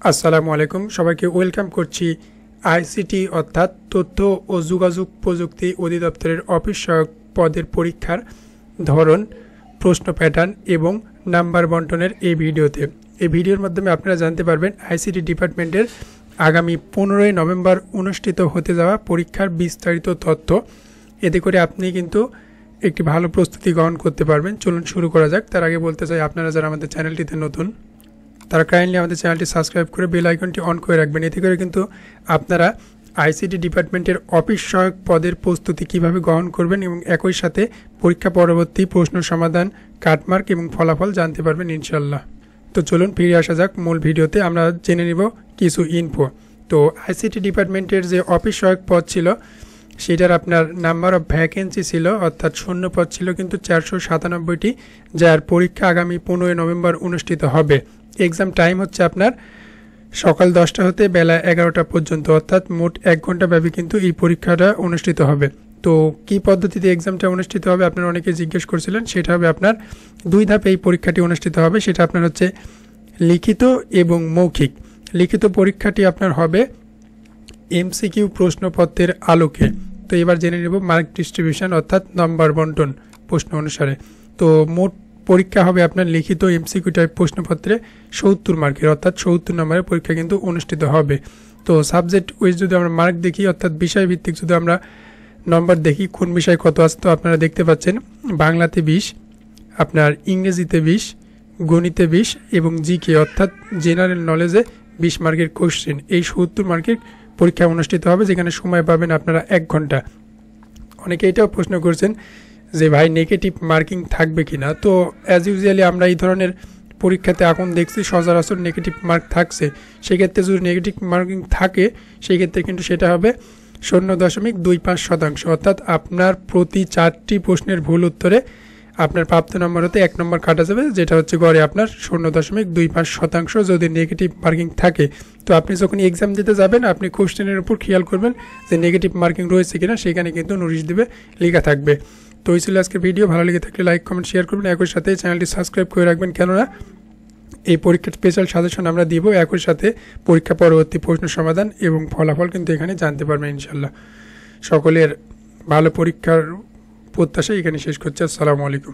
আসসালামু আলাইকুম, সবাইকে ওয়েলকাম করছি আইসিটি অর্থাৎ তথ্য ও যোগাযোগ প্রযুক্তি অধিদপ্তরের অফিস সহায়ক পদের পরীক্ষার ধরন, প্রশ্ন প্যাটার্ন এবং নাম্বার বন্টনের এই ভিডিওতে। এই ভিডিওর মাধ্যমে আপনারা জানতে পারবেন আইসিটি ডিপার্টমেন্টের আগামী 15ই নভেম্বর অনুষ্ঠিত হতে যাওয়া পরীক্ষার বিস্তারিত তথ্য। এতে করে আপনি কিন্তু একটি ভালো প্রস্তুতি গ্রহণ করতে পারবেন। চলুন শুরু করা যাক। তার আগে বলতে চাই, আপনারা যারা আমাদের চ্যানেলটিতে নতুন তারা কাইন্ডলি আমাদের চ্যানেলটি সাবস্ক্রাইব করে বেল আইকনটি অন করে রাখবেন। এতে করে কিন্তু আপনারা আইসিটি ডিপার্টমেন্টের অফিস সহায়ক পদের প্রস্তুতি কিভাবে গ্রহণ করবেন এবং একই সাথে পরীক্ষা পরবর্তী প্রশ্ন সমাধান, কাটমার্ক এবং ফলাফল জানতে পারবেন ইনশাল্লাহ। তো চলুন ফিরে আসা যাক মূল ভিডিওতে। আমরা জেনে নিব কিছু ইনফো। তো আইসিটি ডিপার্টমেন্টের যে অফিস সহায়ক পদ ছিল সেটার আপনার নাম্বার অফ ভ্যাকেন্সি ছিল, অর্থাৎ শূন্য পদ ছিল কিন্তু 497টি, যার পরীক্ষা আগামী 15ই নভেম্বর অনুষ্ঠিত হবে। এক্সাম টাইম হচ্ছে আপনার সকাল 10টা হতে বেলা 11টা পর্যন্ত, অর্থাৎ মোট 1 ঘন্টা ব্যাপী কিন্তু এই পরীক্ষাটা অনুষ্ঠিত হবে। তো কি পদ্ধতিতে এক্সামটা অনুষ্ঠিত হবে আপনারা অনেকে জিজ্ঞেস করছিলেন। সেটা হবে আপনার 2 ধাপে এই পরীক্ষাটি অনুষ্ঠিত হবে। সেটা আপনার হচ্ছে লিখিত এবং মৌখিক। লিখিত পরীক্ষাটি আপনার হবে এমসিকিউ প্রশ্নপত্রের আলোকে। তো এবার জেনে নেব মার্ক ডিস্ট্রিবিউশন অর্থাৎ নম্বর বন্টন প্রশ্ন অনুসারে। তো মোট পরীক্ষা হবে আপনার লিখিত এমসিকিউ টাইপ প্রশ্নপত্রে 70 মার্কের, অর্থাৎ 70 নম্বরের পরীক্ষা কিন্তু অনুষ্ঠিত হবে। তো সাবজেক্ট ওয়াইজ যদি আমরা মার্ক দেখি, অর্থাৎ বিষয় ভিত্তিক যদি আমরা নম্বর দেখি কোন বিষয় কত আছে, তো আপনারা দেখতে পাচ্ছেন বাংলাতে 20, আপনার ইংরেজিতে 20, গণিতে 20 এবং জিকে অর্থাৎ জেনারেল নলেজে 20 মার্কের কোশ্চেন। এই 70 মার্কের পরীক্ষা অনুষ্ঠিত হবে, যেখানে সময় পাবেন আপনারা 1 ঘন্টা। অনেকে এটাও প্রশ্ন করছেন যে ভাই নেগেটিভ মার্কিং থাকবে কিনা। তো অ্যাজ ইউজুয়ালি আমরা এই ধরনের পরীক্ষাতে এখন দেখছি সচরাচর নেগেটিভ মার্ক থাকছে। সেক্ষেত্রে যদি নেগেটিভ মার্কিং থাকে সেক্ষেত্রে কিন্তু সেটা হবে 0.25%, অর্থাৎ আপনার প্রতি 4টি প্রশ্নের ভুল উত্তরে আপনার প্রাপ্ত নম্বর হতে 1 নম্বর কাটা যাবে, যেটা হচ্ছে গড়ে আপনার 0.25% যদি নেগেটিভ মার্কিং থাকে। তো আপনি যখন এক্সাম দিতে যাবেন আপনি কোশ্চেনের উপর খেয়াল করবেন যে নেগেটিভ মার্কিং রয়েছে কিনা, সেখানে কিন্তু নোটিশ দিবে লেখা থাকবে। তো এই ছিল আজকের ভিডিও। ভালো লেগে থাকলে লাইক, কমেন্ট, শেয়ার করবেন। একই সাথে চ্যানেলটি সাবস্ক্রাইব করে রাখবেন, কেননা এই পরীক্ষার স্পেশাল সাজেশন আমরা দিব। একই সাথে পরীক্ষা পরবর্তী প্রশ্ন সমাধান এবং ফলাফল কিন্তু এখানে জানতে পারবেন ইনশাল্লাহ। সকলের ভালো পরীক্ষার প্রত্যাশা এখানে শেষ করছি। আসসালামু আলাইকুম।